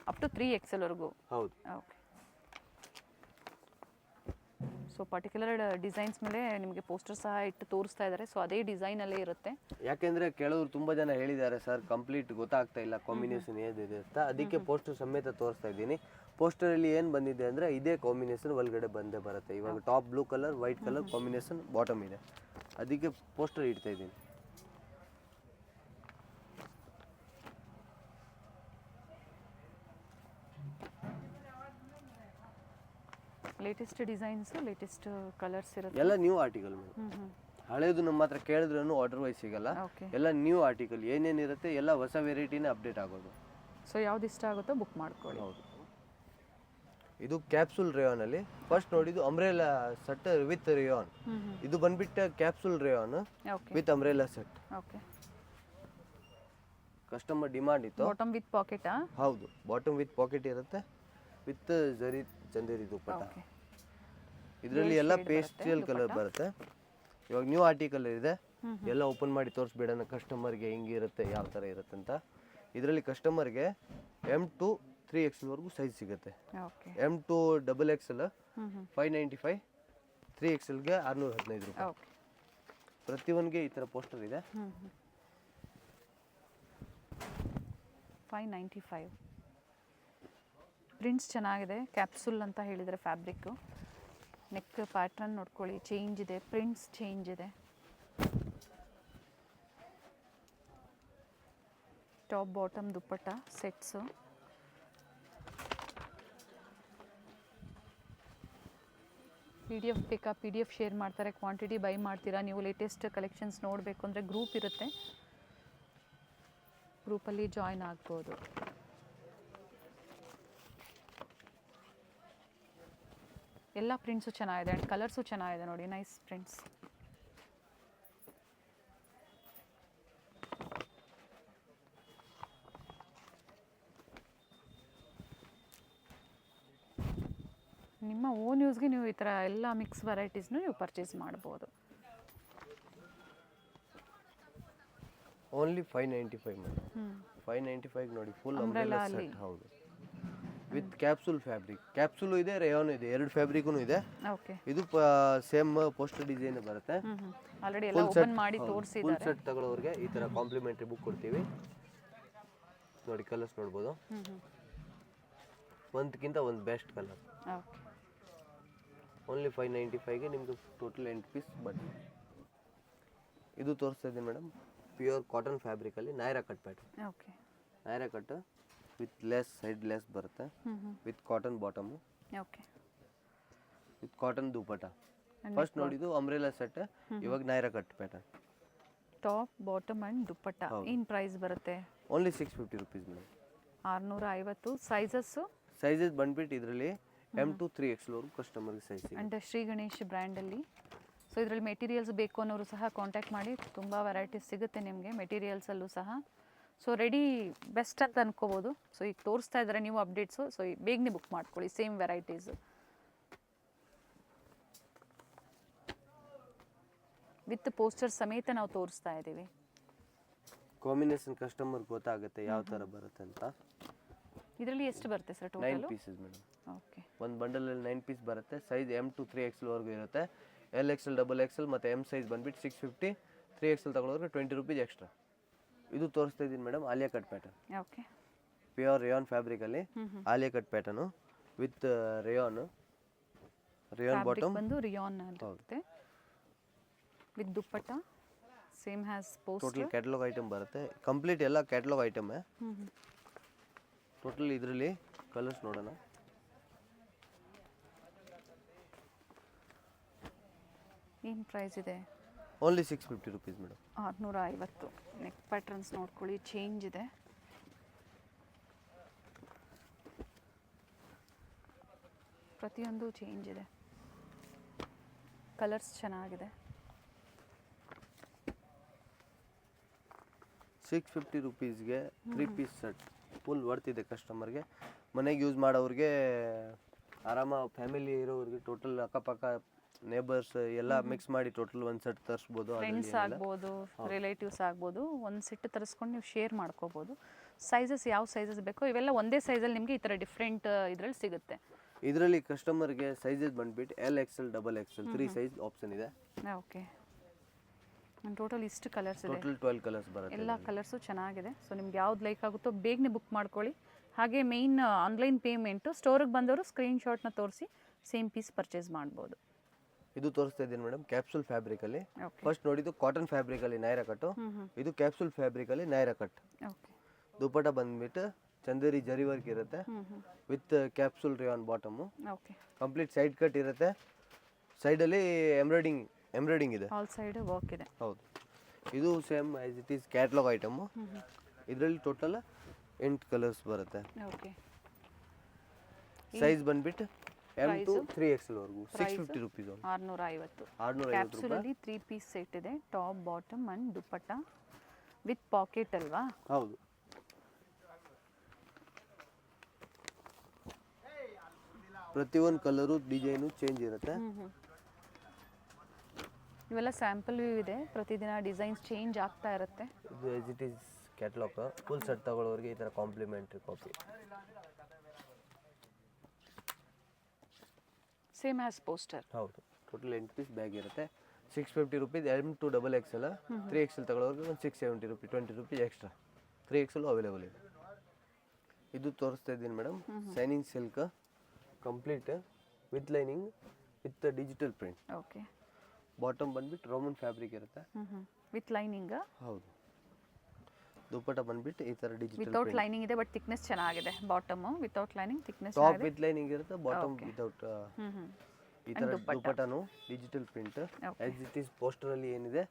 ಅಪ್ ಟು 3XL ವರೆಗೂ. ಹೌದು. ಓಕೆ. ಸೊ ಪರ್ಟಿಕ್ಯುಲರ್ ಡಿಸೈನ್ಸ್ ಮೇಲೆ ನಿಮಗೆ ಪೋಸ್ಟರ್ ಸಹ ಇಟ್ಟು ತೋರಿಸ್ತಾ ಇದ್ದಾರೆ. ಸೊ ಅದೇ ಡಿಸೈನಲ್ಲೇ ಇರುತ್ತೆ. ಯಾಕೆಂದರೆ ಕೆಲವರು ತುಂಬ ಜನ ಹೇಳಿದ್ದಾರೆ ಸರ್ ಕಂಪ್ಲೀಟ್ ಗೊತ್ತಾಗ್ತಾ ಇಲ್ಲ ಕಾಂಬಿನೇಷನ್ ಏನಿದೆ ಅಂತ. ಅದಕ್ಕೆ ಪೋಸ್ಟರ್ ಸಮೇತ ತೋರಿಸ್ತಾ ಇದ್ದೀನಿ. ಪೋಸ್ಟರಲ್ಲಿ ಏನು ಬಂದಿದೆ ಅಂದರೆ ಇದೇ ಕಾಂಬಿನೇಷನ್ ಒಳಗಡೆ ಬಂದೇ ಬರುತ್ತೆ. ಇವಾಗ top blue colour white colour combination bottom ಇದೆ. ಅದಕ್ಕೆ ಪೋಸ್ಟರ್ ಇಡ್ತಾ ಇದ್ದೀನಿ. ಲೇಟೆಸ್ಟ್ ಡಿಸೈನ್ಸ್, ಲೇಟೆಸ್ಟ್ ಕಲರ್ಸ್ ಇರುತ್ತೆ. ಎಲ್ಲ ನ್ಯೂ ಆರ್ಟಿಕಲ್ ಮೇಡಮ್. ಹಳೇದು ನಮ್ಮ ಹತ್ರ ಕೇಳಿದ್ರೂ ಆರ್ಡರ್ ವೈಸ್ ಸಿಗಲ್ಲ. ಎಲ್ಲ ನ್ಯೂ ಆರ್ಟಿಕಲ್ ಏನೇನಿರುತ್ತೆ ಎಲ್ಲ ಹೊಸ ವೆರೈಟಿನೇ ಅಪ್ಡೇಟ್ ಆಗೋದು. ಸೊ ಯಾವ್ದು ಇಷ್ಟ ಆಗುತ್ತೋ ಬುಕ್ ಮಾಡ್ಕೊಳ್ಳಿ. ಹೌದು. ಇದು ಕ್ಯಾಪ್ಸೂಲ್ ರೇಯಾನ್ ಅಲ್ಲಿ ಫಸ್ಟ್ ನೋಡಿದ್ದು ಅಂಬ್ರೆಲಾ ಸೆಟ್ ವಿತ್ ರೇಯಾನ್. ಇದು ಬಂದ್ಬಿಟ್ಟು capsule rayon with umbrella set. Okay. Customer demand ಇತ್ತು. ಬಾಟಮ್ ವಿತ್ ಪಾಕೆಟಾ? ಹೌದು, ಬಾಟಮ್ ವಿತ್ ಪಾಕೆಟ್ ಇರುತ್ತೆ ವಿತ್ ಜರಿ ಚಂದೇರಿ ದುಪ್ಪಟ್ಟ. ಇದರಲ್ಲಿ ಎಲ್ಲ ಪೇಸ್ಟಲ್ ಕಲರ್ ಬರುತ್ತೆ. ಇವಾಗ ನ್ಯೂ ಆರ್ಟಿಕಲ್ ಇದೆ. ಎಲ್ಲ ಓಪನ್ ಮಾಡಿ ತೋರಿಸ್ಬೇಡ ಕಸ್ಟಮರ್ಗೆ ಹೆಂಗಿರುತ್ತೆ ಯಾವ ಥರ ಇರುತ್ತೆ ಅಂತ. ಇದರಲ್ಲಿ ಕಸ್ಟಮರ್ಗೆ M to 3XL ವರೆಗೂ ಸೈಜ್ ಸಿಗುತ್ತೆ. M to XXL 595, 3XLಗೆ 615 ರೂಪಾಯಿ. ಪ್ರತಿಯೊಂದಿಗೆ ಈ ಥರ ಪೋಸ್ಟರ್ ಇದೆ. 595. ಪ್ರಿಂಟ್ಸ್ ಚೆನ್ನಾಗಿದೆ. ಕ್ಯಾಪ್ಸೂಲ್ ಅಂತ ಹೇಳಿದರೆ ಫ್ಯಾಬ್ರಿಕ್ಕು. ನೆಕ್ ಪ್ಯಾಟ್ರನ್ ನೋಡ್ಕೊಳ್ಳಿ, ಚೇಂಜ್ ಇದೆ. ಪ್ರಿಂಟ್ಸ್ ಚೇಂಜ್ ಇದೆ. ಟಾಪ್ ಬಾಟಮ್ ದುಪ್ಪಟ್ಟ ಸೆಟ್ಸು. PDF ಬೇಕಾ? PDF ಶೇರ್ ಮಾಡ್ತಾರೆ. ಕ್ವಾಂಟಿಟಿ ಬೈ ಮಾಡ್ತೀರಾ? ನೀವು ಲೇಟೆಸ್ಟ್ ಕಲೆಕ್ಷನ್ಸ್ ನೋಡಬೇಕು ಅಂದರೆ ಗ್ರೂಪ್ ಇರುತ್ತೆ, ಗ್ರೂಪಲ್ಲಿ ಜಾಯ್ನ್ ಆಗ್ಬೋದು. ಎಲ್ಲ ಪ್ರಿಂಟ್ಸು ಚೆನ್ನಾಗಿದೆ ಆ್ಯಂಡ್ ಕಲರ್ಸು ಚೆನ್ನಾಗಿದೆ ನೋಡಿ. Nice prints. ನಿಮ್ಮ ಓನ್ ಯೂಸ್ಗೆ ನೀವು ಈ ಥರ ಎಲ್ಲ ಮಿಕ್ಸ್ ವೆರೈಟೀಸ್ನು ನೀವು ಪರ್ಚೇಸ್ ಮಾಡ್ಬೋದು. Only 595 madam. 595 ನೋಡಿ ಫುಲ್ ಅಂಬ್ರೆಲಾ ಸೆಟ್. ಹೌದು, ವಿತ್ ಕ್ಯಾಪ್ಸೂಲ್ ಫ್ಯಾಬ್ರಿಕ್. ಕ್ಯಾಪ್ಸೂಲು ಇದೆ, ರೇಯಾನ್ ಇದೆ, ಎರಡು ಫ್ಯಾಬ್ರಿಕ್ನು ಇದೆ. ಓಕೆ. ಇದು ಸೇಮ್ ಪೋಸ್ಟರ್ ಡಿಸೈನ್ ಬರುತ್ತೆ. ಆಲ್ರೆಡಿ ಎಲ್ಲ ಓಪನ್ ಮಾಡಿ ತೋರಿಸಿದ್ದಾರೆ. ಫುಲ್ ಸೆಟ್ ತಗೊಳ್ಳೋರಿಗೆ ಈ ಥರ ಕಾಂಪ್ಲಿಮೆಂಟರಿ ಬುಕ್ ಕೊಡ್ತೀವಿ. ನೋಡಿ ಕಲರ್ಸ್ ನೋಡ್ಬೋದು. ಒಂದಕ್ಕಿಂತ ಒಂದು ಬೆಸ್ಟ್ ಕಲರ್. ಓಕೆ. ಓನ್ಲಿ 595ಗೆ ನಿಮ್ಮದು ಟೋಟಲ್ 8 ಪೀಸ್ ಬಟ್ಟೆ. ಇದು ತೋರಿಸ್ತಾ ಇದ್ದೀನಿ ಮೇಡಮ್. ಪ್ಯೂರ್ ಕಾಟನ್ ಫ್ಯಾಬ್ರಿಕಲ್ಲಿ Naira cut pattern. Okay. Naira cut with less, side less ಬರುತ್ತೆ. With cotton bottom. Okay. With cotton dupatta. First ನೋಡಿದ್ದು ಅಂಬ್ರೆಲಾ ಸೆಟ್, ಇವಾಗ Naira cut pattern. Top bottom and dupatta. ಏನು ಪ್ರೈಸ್ ಬರುತ್ತೆ? Only 650 rupees madam. 650. ಸೈಜಸ್ ಬಂದ್ಬಿಟ್ಟು ಇದರಲ್ಲಿ M to 3XL ವರೆಗೂ ಕಸ್ಟಮರ್ಗೆ ಸೈಜ್ ಸಿಗುತ್ತೆ. ಆ್ಯಂಡ್ ಶ್ರೀ ಗಣೇಶ್ ಬ್ರ್ಯಾಂಡಲ್ಲಿ. ಸೊ ಇದರಲ್ಲಿ ಮೆಟೀರಿಯಲ್ಸ್ ಬೇಕು ಅನ್ನೋರು ಸಹ ಕಾಂಟ್ಯಾಕ್ಟ್ ಮಾಡಿ. ತುಂಬ ವೆರೈಟೀಸ್ ಸಿಗುತ್ತೆ ನಿಮಗೆ ಮೆಟೀರಿಯಲ್ಸಲ್ಲೂ ಸಹ. ಸೊ ರೆಡಿ ಬೆಸ್ಟ್ ಅಂತ ಅನ್ಕೋಬೋದು. ಸೊ ಈಗ ತೋರಿಸ್ತಾ ಇದ್ದಾರೆ ನೀವು ಅಪ್ಡೇಟ್ಸು. ಸೊ ಬೇಗನೆ ಬುಕ್ ಮಾಡ್ಕೊಳ್ಳಿ ಸೇಮ್ ವೆರೈಟೀಸು. ವಿತ್ ಪೋಸ್ಟರ್ ಸಮೇತ ನಾವು ತೋರಿಸ್ತಾ ಇದ್ದೀವಿ. ಕಾಂಬಿನೇಷನ್ ಕಸ್ಟಮರ್ ಗೊತ್ತಾಗುತ್ತೆ ಯಾವ ಥರ ಬರುತ್ತೆ ಅಂತ. ಇದರಲ್ಲಿ ಎಷ್ಟು ಬರುತ್ತೆ sir total? 9 pieces madam. Okay. ಒಂದು ಬಂಡಲಲ್ಲಿ 9 ಪೀಸ್ ಬರುತ್ತೆ. ಸೈಜ್ M to 3XL ವರೆಗೂ ಇರುತ್ತೆ. LXL, XXL ಮತ್ತು M ಸೈಜ್ ಬಂದ್ಬಿಟ್ಟು 650, 3XL ತಗೊಳ್ಳೋರಿಗೆ 20 ರುಪೀಸ್ ಎಕ್ಸ್ಟ್ರಾ. ಇದು ತೋರಿಸ್ತಾ ಇದ್ದೀನಿ madam Alia cut pattern, okay. Pure rayon ಫ್ಯಾಬ್ರಿಕಲ್ಲಿ Alia cut pattern with rayon bottom ಬಂದು ರಿಯಾನ್ ಇರುತ್ತೆ with dupatta, same as poster. Total catalogue item ಬರುತ್ತೆ, ಕಂಪ್ಲೀಟ್ ಎಲ್ಲ ಕ್ಯಾಟಲಾಗ್ ಐಟಮ್. ಟೋಟಲ್ ಇದರಲ್ಲಿ ಕಲರ್ಸ್ ನೋಡೋಣ. ಏನು ಪ್ರೈಸ್ ಇದೆ? Only 650 rupees madam. 650. Neck patterns ನೋಡ್ಕೊಳ್ಳಿ, ಚೇಂಜ್ ಇದೆ. ಪ್ರತಿಯೊಂದು ಚೇಂಜ್ ಇದೆ, ಕಲರ್ಸ್ ಚೆನ್ನಾಗಿದೆ. 650 ರುಪೀಸ್ಗೆ 3 ಪೀಸ್ ಸೆಟ್ ಫುಲ್ ವರ್ತ್ ಇದೆ ಕಸ್ಟಮರ್ಗೆ. ಮನೆಗೆ ಯೂಸ್ ಮಾಡೋರಿಗೆ, ಆರಾಮ ಫ್ಯಾಮಿಲಿ ಇರೋರಿಗೆ, ಟೋಟಲ್ ಅಕ್ಕಪಕ್ಕ ನೇಬರ್ಸ್ ಎಲ್ಲ ಮಿಕ್ಸ್ ಮಾಡಿ ಟೋಟಲ್ ಒಂದು ಸೆಟ್ ತರಿಸ್ಬೋದು. ಫ್ರೆಂಡ್ಸ್ ಆಗ್ಬೋದು, ರಿಲೇಟಿವ್ಸ್ ಆಗ್ಬೋದು, ಒಂದು ಸೆಟ್ ತರಿಸ್ಕೊಂಡು ನೀವು ಶೇರ್ ಮಾಡ್ಕೋಬೋದು. ಸೈಜಸ್ ಯಾವ ಸೈಜಸ್ ಬೇಕೋ ಇವೆಲ್ಲ ಒಂದೇ ಸೈಜಲ್ಲಿ ನಿಮಗೆ ಈ ಥರ ಡಿಫ್ರೆಂಟ್ ಇದರಲ್ಲಿ ಸಿಗುತ್ತೆ. ಇದರಲ್ಲಿ ಕಸ್ಟಮರ್ಗೆ ಸೈಜಸ್ ಬಂದ್ಬಿಟ್ಟು LXL, XXL 3 ಸೈಜ್ ಆಪ್ಷನ್ ಇದೆ. ಓಕೆ. ಟೋಟಲ್ ಇಷ್ಟು ಕಲರ್ಸ್ ಇದೆ, ಟೋಟಲ್ 12 ಕಲರ್ಸ್ ಬರುತ್ತೆ. ಎಲ್ಲ ಕಲರ್ಸು ಚೆನ್ನಾಗಿದೆ. ಸೊ ನಿಮ್ಗೆ ಯಾವ್ದು ಲೈಕ್ ಆಗುತ್ತೋ ಬೇಗನೆ ಬುಕ್ ಮಾಡ್ಕೊಳ್ಳಿ. ಹಾಗೆ ಮೇಯ್ನ್ ಆನ್ಲೈನ್ ಪೇಮೆಂಟು, ಸ್ಟೋರಿಗೆ ಬಂದವರು ಸ್ಕ್ರೀನ್ಶಾಟ್ನ ತೋರಿಸಿ ಸೇಮ್ ಪೀಸ್ ಪರ್ಚೇಸ್ ಮಾಡ್ಬೋದು. ಇದು ತೋರಿಸ್ತಾ ಇದ್ದೀನಿ ಮೇಡಮ್ ಕ್ಯಾಪ್ಸೂಲ್ ಫ್ಯಾಬ್ರಿಕಲ್ಲಿ. ಓಕೆ. ಫಸ್ಟ್ ನೋಡಿದ್ದು ಕಾಟನ್ ಫ್ಯಾಬ್ರಿಕಲ್ಲಿ ನೈರಾ ಕಟ್ಟು, ಇದು ಕ್ಯಾಪ್ಸೂಲ್ ಫ್ಯಾಬ್ರಿಕಲ್ಲಿ ನೈರಾ ಕಟ್. ಓಕೆ. ದುಪ್ಪಟ್ಟ ಬಂದ್ಬಿಟ್ಟು ಚಂದೇರಿ ಜರಿ ವರ್ಕ್ ಇರುತ್ತೆ with capsule rayon bottom. Okay. Complete side cut ಇರುತ್ತೆ, ಸೈಡಲ್ಲಿ ಎಂಬ್ರಾಯ್ಡಿಂಗ್ ಇದೆ, ಆಲ್ ಸೈಡ್ ವರ್ಕ್ ಇದೆ. ಹೌದು. ಇದು same as it is catalogue item. ಇದರಲ್ಲಿ ಟೋಟಲ್ 8 ಕಲರ್ಸ್ ಬರುತ್ತೆ. ಓಕೆ. ಸೈಜ್ ಬಂದ್ಬಿಟ್ಟು M to 3XL ವರೆಗೂ 650 ರುಪೀಸ್. 650. ಕ್ಯಾಪ್ಸೂಲಲ್ಲಿ 3 ಪೀಸ್ ಸೆಟ್ ಇದೆ, top bottom and dupatta with packet ಅಲ್ವಾ? ಹೌದು. ಪ್ರತಿಯೊಂದು ಕಲರು ಡಿಸೈನು ಚೇಂಜ್ ಇರುತ್ತೆ. ಇವೆಲ್ಲ ಸ್ಯಾಂಪಲ್ ವ್ಯೂ ಇದೆ, ಪ್ರತಿದಿನ ಡಿಸೈನ್ಸ್ ಚೇಂಜ್ ಆಗ್ತಾ ಇರುತ್ತೆ. ಇದು as it is catalogue. Full set ತಗೊಳ್ಳೋರಿಗೆ ಈ ಥರ complimentary copy. Same as poster. ಹೌದು. ಟೋಟಲ್ 8 ಪೀಸ್ ಬ್ಯಾಗ್ ಇರುತ್ತೆ. 650 rupees. M to XXL, 3XL ತಗೊಳ್ಳೋರಿಗೆ ಒಂದು 670 rupees, 20 rupees extra. 3XL available ಇದೆ. ಇದು ತೋರಿಸ್ತಾ ಇದ್ದೀನಿ madam, shining silk, complete with lining with digital print. Okay. Bottom ಬಂದ್ಬಿಟ್ಟು ರೋಮನ್ ಫ್ಯಾಬ್ರಿಕ್ ಇರುತ್ತೆ ವಿತ್ ಲೈನಿಂಗ್. ಹೌದು. ದುಪ್ಪಟ್ಟ ಬಂದ್ಬಿಟ್ಟು ಈ ತರ ಡಿಜಿಟಲ್ ವಿತೌಟ್ ಲೈನಿಂಗ್ ಇದೆ, ಬಟ್ ಥಿಕ್ನೆಸ್ ಚೆನ್ನಾಗಿದೆ. Bottom without lining, thickness top with lining ಇರುತ್ತೆ, ಬಾಟಮ್ ವಿತೌಟ್. ಈ ತರ ದುಪ್ಪಟ್ಟನು digital print as it is poster ಅಲ್ಲಿ ಏನಿದೆ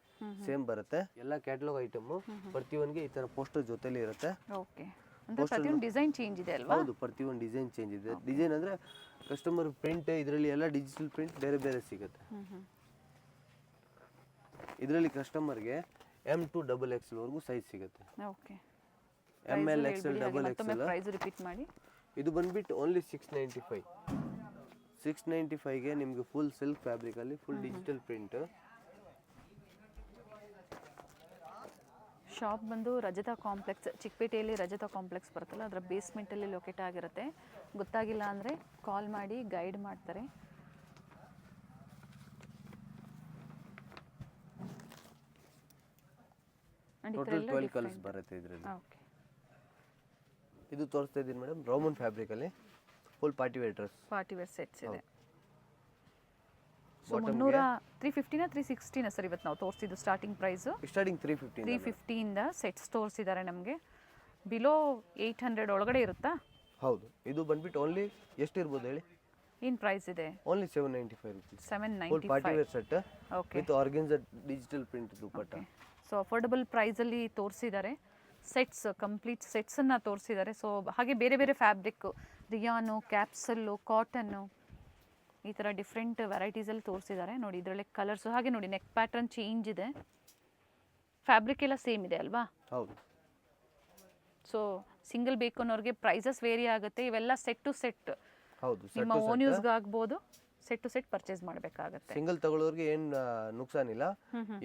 ಸೇಮ್ ಬರುತ್ತೆ. ಎಲ್ಲ ಕ್ಯಾಟಲಾಗ್ ಐಟಮ್ ಪ್ರತಿಯೊಂದಿಗೆ ಈ ತರ ಪೋಸ್ಟರ್ ಜೊತೆಲಿ ಇರುತ್ತೆ. ಓಕೆ. ಅಂದ್ರೆ ಪ್ರತಿಯೊಂದು ಡಿಸೈನ್ ಚೇಂಜ್ ಇದೆ ಅಲ್ವಾ? ಹೌದು, ಪ್ರತಿಯೊಂದು ಡಿಸೈನ್ ಚೇಂಜ್ ಇದೆ. ಡಿಸೈನ್ ಅಂದ್ರೆ ಕಸ್ಟಮರ್ ಪ್ರಿಂಟ್, ಇದರಲ್ಲಿ ಎಲ್ಲ ಡಿಜಿಟಲ್ ಪ್ರಿಂಟ್ ಬೇರೆ ಬೇರೆ ಸಿಗುತ್ತೆ. ಇದರಲ್ಲಿ ಕಸ್ಟಮರ್ಗೆ M to XXL ವರೆಗೂ ಸೈಜ್ ಸಿಗುತ್ತೆ. Okay. ML, XL, XXL. Price repeat ಮಾಡಿ. ಇದು ಬಂದ್ಬಿಟ್ಟು ಓನ್ಲಿ 695. 695ಗೆ ನಿಮಗೆ ಫುಲ್ ಸಿಲ್ಕ್ ಫ್ಯಾಬ್ರಿಕ್ ಅಲ್ಲಿ ಫುಲ್ ಡಿಜಿಟಲ್ ಪ್ರಿಂಟ್. ಶಾಪ್ ಬಂದು ರಜತಾ ಕಾಂಪ್ಲೆಕ್ಸ್, ಚಿಕ್ಕಪೇಟೆಯಲ್ಲಿ ರಜತಾ ಕಾಂಪ್ಲೆಕ್ಸ್ ಬರುತ್ತಲ್ಲ, ಅದರ ಬೇಸ್ಮೆಂಟಲ್ಲಿ ಲೊಕೇಟ್ ಆಗಿರುತ್ತೆ. ಗೊತ್ತಾಗಿಲ್ಲ ಅಂದರೆ ಕಾಲ್ ಮಾಡಿ ಗೈಡ್ ಮಾಡ್ತಾರೆ. ಟೋಟಲ್ 12 ಕಲರ್ಸ್ ಬರುತ್ತೆ ಇದರಲ್ಲಿ. ಓಕೆ. ಇದು ತೋರಿಸ್ತಾ ಇದ್ದೀನಿ ಮೇಡಮ್, ರೋಮನ್ ಫ್ಯಾಬ್ರಿಕ್ ಅಲ್ಲಿ full party wear dress. Party wear sets ಇದೆ. ಸೊ 350 360 ಸರ್ ಇವತ್ತು ನಾವು ತೋರಿಸಿದ್ದು ಸ್ಟಾರ್ಟಿಂಗ್ ಪ್ರೈಸು. ಸ್ಟಾರ್ಟಿಂಗ್ 350 ಇಂದ ಸೆಟ್ಸ್ ತೋರಿಸಿದ್ದಾರೆ ನಮಗೆ. ಬಿಲೋ 800 ಒಳಗಡೆ ಇರುತ್ತಾ? ಹೌದು. ಇದು ಬಂದ್ಬಿಟ್ಟು ಓನ್ಲಿ ಎಷ್ಟು ಇರ್ಬೋದು ಹೇಳಿ? ಏನು ಪ್ರೈಸ್ ಇದೆ? Only 795 rupees. 795. Full party wear set okay. With organza digital print dupatta. So affordable ಪ್ರೈಸಲ್ಲಿ ತೋರಿಸಿದ್ದಾರೆ. ಸೆಟ್ಸ್, ಕಂಪ್ಲೀಟ್ ಸೆಟ್ಸನ್ನು ತೋರಿಸಿದ್ದಾರೆ. ಸೊ ಹಾಗೆ ಬೇರೆ ಬೇರೆ ಫ್ಯಾಬ್ರಿಕ್ಕು, ರಿಯಾನು, ಕ್ಯಾಪ್ಸಲ್ಲು, ಕಾಟನ್ನು, ಈ ಥರ ಡಿಫ್ರೆಂಟ್ ವೆರೈಟೀಸಲ್ಲಿ ತೋರಿಸಿದ್ದಾರೆ. ನೋಡಿ ಇದರಲ್ಲೇ ಕಲರ್ಸು, ಹಾಗೆ ನೋಡಿ ನೆಕ್ ಪ್ಯಾಟರ್ನ್ ಚೇಂಜ್ ಇದೆ. ಫ್ಯಾಬ್ರಿಕ್ ಎಲ್ಲ ಸೇಮ್ ಇದೆ ಅಲ್ವಾ? ಹೌದು. ಸೊ ಸಿಂಗಲ್ ಬೇಕು ಅನ್ನೋರಿಗೆ ಪ್ರೈಸಸ್ ವೇರಿ ಆಗುತ್ತೆ. ಇವೆಲ್ಲ ಸೆಟ್ ಟು ಸೆಟ್. ಹೌದು. ನಿಮ್ಮ ಓನ್ ಯೂಸ್ಗೆ ಆಗ್ಬೋದು, ಸೆಟ್ ಟು ಸೆಟ್ ಪರ್ಚೇಸ್ ಮಾಡಬೇಕಾಗುತ್ತೆ. ಸಿಂಗಲ್ ತಗೊಳ್ಳೋರಿಗೆ ಏನು ನುಕ್ಸಾನಿಲ್ಲ.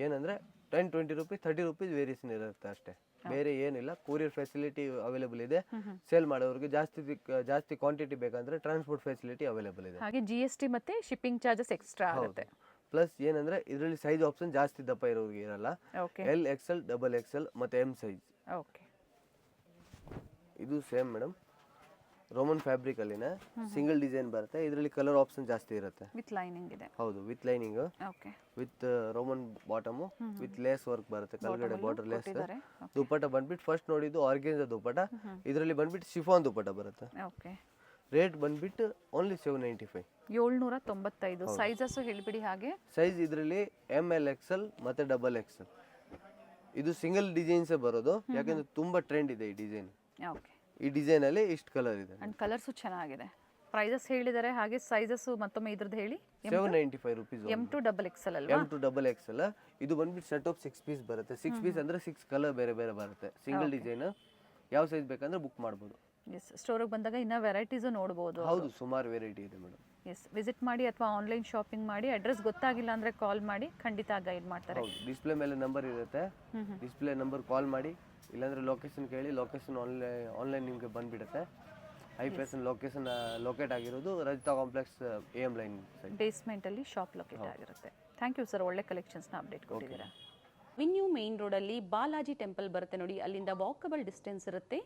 ಏನಂದ್ರೆ 10-20 ರುಪೀಸ್ 30 ರುಪೀಸ್ ವೇರಿಯೇಷನ್ ಇರುತ್ತೆ ಅಷ್ಟೇ, ಬೇರೆ ಏನಿಲ್ಲ. ಕೊರಿಯರ್ ಫೆಸಿಲಿಟಿ ಅವೈಲೇಬಲ್ ಇದೆ. ಸೇಲ್ ಮಾಡೋರಿಗೆ ಜಾಸ್ತಿ ಕ್ವಾಂಟಿಟಿ ಬೇಕಂದ್ರೆ ಟ್ರಾನ್ಸ್ಪೋರ್ಟ್ ಫೆಸಿಲಿಟಿ ಅವೈಲೇಬಲ್ ಇದೆ. ಹಾಗೆ GST ಮತ್ತೆ ಶಿಪ್ಪಿಂಗ್ ಚಾರ್ಜಸ್ ಎಕ್ಸ್ಟ್ರಾ ಆಗುತ್ತೆ. ಪ್ಲಸ್ ಏನಂದ್ರೆ ಇದರಲ್ಲಿ ಸೈಜ್ ಆಪ್ಷನ್ ಜಾಸ್ತಿ ದಪ್ಪ ಇರೋರಿಗೆ ಇರಲ್ಲ. Okay L Excel, double XL ಮತ್ತೆ ಎಮ್ ಸೈಜ್. ಓಕೆ ಇದು ಸೇಮ್ ಮೇಡಮ್, ರೋಮನ್ ಫ್ಯಾಬ್ರಿಕ್ ಅಲ್ಲಿನ ಸಿಂಗಲ್ ಡಿಸೈನ್ ಬರುತ್ತೆ. ಇದರಲ್ಲಿ ಕಲರ್ ಆಪ್ಷನ್ ಜಾಸ್ತಿ ಇರುತ್ತೆ. ವಿತ್ ಲೈನಿಂಗ್ ಇದೆ. ಹೌದು, with lining, okay with roman bottom, with lace work ಬರುತ್ತೆ ಕೆಳಗಡೆ, ಬಾರ್ಡರ್ ಲೇಸ್. ಕೊಟ್ಟಿದ್ದಾರೆ. ದುಪ್ಪಟ್ಟ ಬಂದ್ಬಿಟ್ಟು ಫಸ್ಟ್ ನೋಡಿದ್ದು ಆರ್ಗೆನ್ಜಾ ದುಪ್ಪಟ್ಟ, ಇದರಲ್ಲಿ ಬಂದ್ಬಿಟ್ಟು ಶಿಫಾನ್ ದುಪ್ಪಟ್ಟ ಬರುತ್ತೆ. ಓಕೆ ರೇಟ್ ಬಂದ್ಬಿಟ್ಟು ಓನ್ಲಿ 795. 795. ಸೈಜಸ್ ಹೇಳಿಬಿಡಿ ಹಾಗೆ. ಸೈಜ್ ಇದರಲ್ಲಿ ಎಮ್ ಎಲ್ ಎಕ್ಸೆಲ್ ಮತ್ತೆ ಡಬಲ್ ಎಕ್ಸೆಲ್. ಇದು ಸಿಂಗಲ್ ಡಿಸೈನ್ಸೇ ಬರೋದು, ಯಾಕಂದ್ರೆ ತುಂಬಾ ಟ್ರೆಂಡ್ ಇದೆ ಈ ಡಿಸೈನ್. ಓಕೆ ಈ ಡಿಸೈನ್ ಅಲ್ಲಿ ಇಷ್ಟು ಕಲರ್ ಇದೆ ಅಂಡ್ ಕಲರ್ಸು ಚೆನ್ನಾಗಿದೆ. ಪ್ರೈಸಸ್ ಹೇಳಿದ್ದಾರೆ ಹಾಗೆ ಸೈಜಸ್ ಮತ್ತೊಮ್ಮೆ ಇದ್ರದ್ದು ಹೇಳಿ. 795 rupees. M to double XL ಅಲ್ವಾ? M to double XL. ಇದು ಬಂದ್ಬಿಟ್ಟು ಸೆಟ್ ಆಫ್ 6 ಪೀಸ್ ಬರುತ್ತೆ. 6 ಪೀಸ್ ಅಂದ್ರೆ 6 ಕಲರ್ ಬೇರೆ ಬೇರೆ ಬರುತ್ತೆ. ಸಿಂಗಲ್ ಡಿಸೈನ್, ಯಾವ ಸೈಜ್ ಬೇಕಂದ್ರೆ ಬುಕ್ ಮಾಡ್ಬೋದು. ಎಸ್, ಸ್ಟೋರಿಗೆ ಬಂದಾಗ ಇನ್ನೂ ವೆರೈಟೀಸು ನೋಡ್ಬೋದು. ಹೌದು, ಸುಮಾರು ವೆರೈಟಿ ಇದೆ ಮೇಡಮ್. ಎಸ್, ವಿಸಿಟ್ ಮಾಡಿ ಅಥವಾ ಆನ್ಲೈನ್ ಶಾಪಿಂಗ್ ಮಾಡಿ. ಅಡ್ರೆಸ್ ಗೊತ್ತಾಗಿಲ್ಲ ಅಂದರೆ ಕಾಲ್ ಮಾಡಿ, ಖಂಡಿತ ಗೈಡ್ ಮಾಡ್ತಾರೆ. ಹೌದು, ಡಿಸ್ಪ್ಲೇ ಮೇಲೆ ನಂಬರ್ ಇರುತ್ತೆ, ಡಿಸ್ಪ್ಲೇ ನಂಬರ್ ಕಾಲ್ ಮಾಡಿ, ಇಲ್ಲಾಂದ್ರೆ ಲೊಕೇಶನ್ ಕೇಳಿ, ಲೊಕೇಶನ್ ಆನ್ಲೈನ್ ನಿಮಗೆ ಬಂದ್ಬಿಡುತ್ತೆ. ಹೈ ಫ್ಯಾಷನ್ ಲೊಕೇಶನ್ ಲೊಕೇಟ್ ಆಗಿರೋದು ರಜಿತಾ ಕಾಂಪ್ಲೆಕ್ಸ್ AM ಲೈನ್ ಬೇಸ್ಮೆಂಟಲ್ಲಿ ಶಾಪ್ ಲೊಕೇಟ್ ಆಗಿರುತ್ತೆ. ಥ್ಯಾಂಕ್ ಯು ಸರ್, ಒಳ್ಳೆ ಕಲೆಕ್ಷನ್ಸ್ನ ಅಪ್ಡೇಟ್ ಕೊಟ್ಟಿದ್ದೀರಾ. ವಿನ್ಯೂ ಮೇನ್ ರೋಡಲ್ಲಿ ಬಾಲಾಜಿ ಟೆಂಪಲ್ ಬರುತ್ತೆ ನೋಡಿ, ಅಲ್ಲಿಂದ ವಾಕಬಲ್ ಡಿಸ್ಟೆನ್ಸ್ ಇರುತ್ತೆ.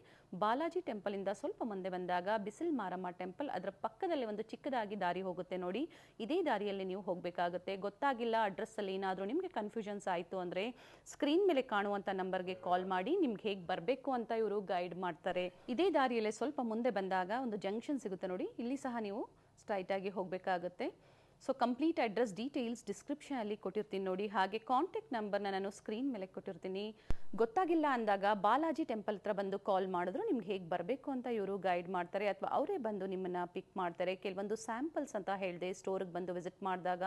ಬಾಲಾಜಿ ಟೆಂಪಲಿಂದ ಸ್ವಲ್ಪ ಮುಂದೆ ಬಂದಾಗ ಬಿಸಿಲ್ ಮಾರಮ್ಮ ಟೆಂಪಲ್, ಅದರ ಪಕ್ಕದಲ್ಲಿ ಒಂದು ಚಿಕ್ಕದಾಗಿ ದಾರಿ ಹೋಗುತ್ತೆ ನೋಡಿ. ಇದೇ ದಾರಿಯಲ್ಲಿ ನೀವು ಹೋಗಬೇಕಾಗುತ್ತೆ. ಗೊತ್ತಾಗಿಲ್ಲ, ಅಡ್ರೆಸ್ಸಲ್ಲಿ ಏನಾದರೂ ನಿಮಗೆ ಕನ್ಫ್ಯೂಷನ್ಸ್ ಆಯಿತು ಅಂದರೆ ಸ್ಕ್ರೀನ್ ಮೇಲೆ ಕಾಣುವಂಥ ನಂಬರ್ಗೆ ಕಾಲ್ ಮಾಡಿ, ನಿಮ್ಗೆ ಹೇಗೆ ಬರಬೇಕು ಅಂತ ಇವರು ಗೈಡ್ ಮಾಡ್ತಾರೆ. ಇದೇ ದಾರಿಯಲ್ಲೇ ಸ್ವಲ್ಪ ಮುಂದೆ ಬಂದಾಗ ಒಂದು ಜಂಕ್ಷನ್ ಸಿಗುತ್ತೆ ನೋಡಿ, ಇಲ್ಲಿ ಸಹ ನೀವು ಸ್ಟ್ರೈಟಾಗಿ ಹೋಗಬೇಕಾಗುತ್ತೆ. ಸೊ ಕಂಪ್ಲೀಟ್ ಅಡ್ರೆಸ್ ಡೀಟೇಲ್ಸ್ ಡಿಸ್ಕ್ರಿಪ್ಷನಲ್ಲಿ ಕೊಟ್ಟಿರ್ತೀನಿ ನೋಡಿ, ಹಾಗೆ ಕಾಂಟ್ಯಾಕ್ಟ್ ನಂಬರ್ನ ನಾನು ಸ್ಕ್ರೀನ್ ಮೇಲೆ ಕೊಟ್ಟಿರ್ತೀನಿ. ಗೊತ್ತಾಗಿಲ್ಲ ಅಂದಾಗ ಬಾಲಾಜಿ ಟೆಂಪಲ್ ಹತ್ರ ಬಂದು ಕಾಲ್ ಮಾಡಿದ್ರು ನಿಮ್ಗೆ ಹೇಗೆ ಬರಬೇಕು ಅಂತ ಇವರು ಗೈಡ್ ಮಾಡ್ತಾರೆ, ಅಥವಾ ಅವರೇ ಬಂದು ನಿಮ್ಮನ್ನು ಪಿಕ್ ಮಾಡ್ತಾರೆ. ಕೆಲವೊಂದು ಸ್ಯಾಂಪಲ್ಸ್ ಅಂತ ಹೇಳಿದೆ, ಸ್ಟೋರಿಗೆ ಬಂದು ವಿಸಿಟ್ ಮಾಡಿದಾಗ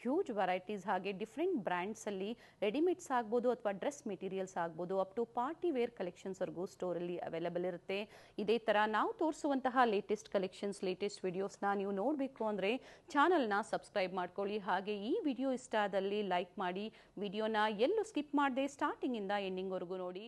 ಹ್ಯೂಜ್ ವೆರೈಟೀಸ್ ಹಾಗೆ ಡಿಫ್ರೆಂಟ್ ಬ್ರ್ಯಾಂಡ್ಸಲ್ಲಿ ರೆಡಿಮೇಡ್ಸ್ ಆಗ್ಬೋದು ಅಥವಾ ಡ್ರೆಸ್ ಮೆಟೀರಿಯಲ್ಸ್ ಆಗ್ಬೋದು, ಅಪ್ ಟು ಪಾರ್ಟಿ ವೇರ್ ಕಲೆಕ್ಷನ್ಸ್ವರೆಗೂ ಸ್ಟೋರಲ್ಲಿ ಅವೈಲೇಬಲ್ ಇರುತ್ತೆ. ಇದೇ ಥರ ನಾವು ತೋರಿಸುವಂತಹ ಲೇಟೆಸ್ಟ್ ಕಲೆಕ್ಷನ್ಸ್, ಲೇಟೆಸ್ಟ್ ವಿಡಿಯೋಸ್ನ ನೀವು ನೋಡಬೇಕು ಅಂದರೆ ಚಾನಲ್ನ ಸಬ್ಸ್ಕ್ರೈಬ್ ಮಾಡ್ಕೊಳ್ಳಿ. ಹಾಗೆ ಈ ವಿಡಿಯೋ ಇಷ್ಟ ಆದಲ್ಲಿ ಲೈಕ್ ಮಾಡಿ, ವಿಡಿಯೋನ ಎಲ್ಲೂ ಸ್ಕಿಪ್ ಮಾಡದೆ ಸ್ಟಾರ್ಟಿಂಗಿಂದ ಎಂಡಿಂಗ್ವರೆಗೂ ನೋಡಿ.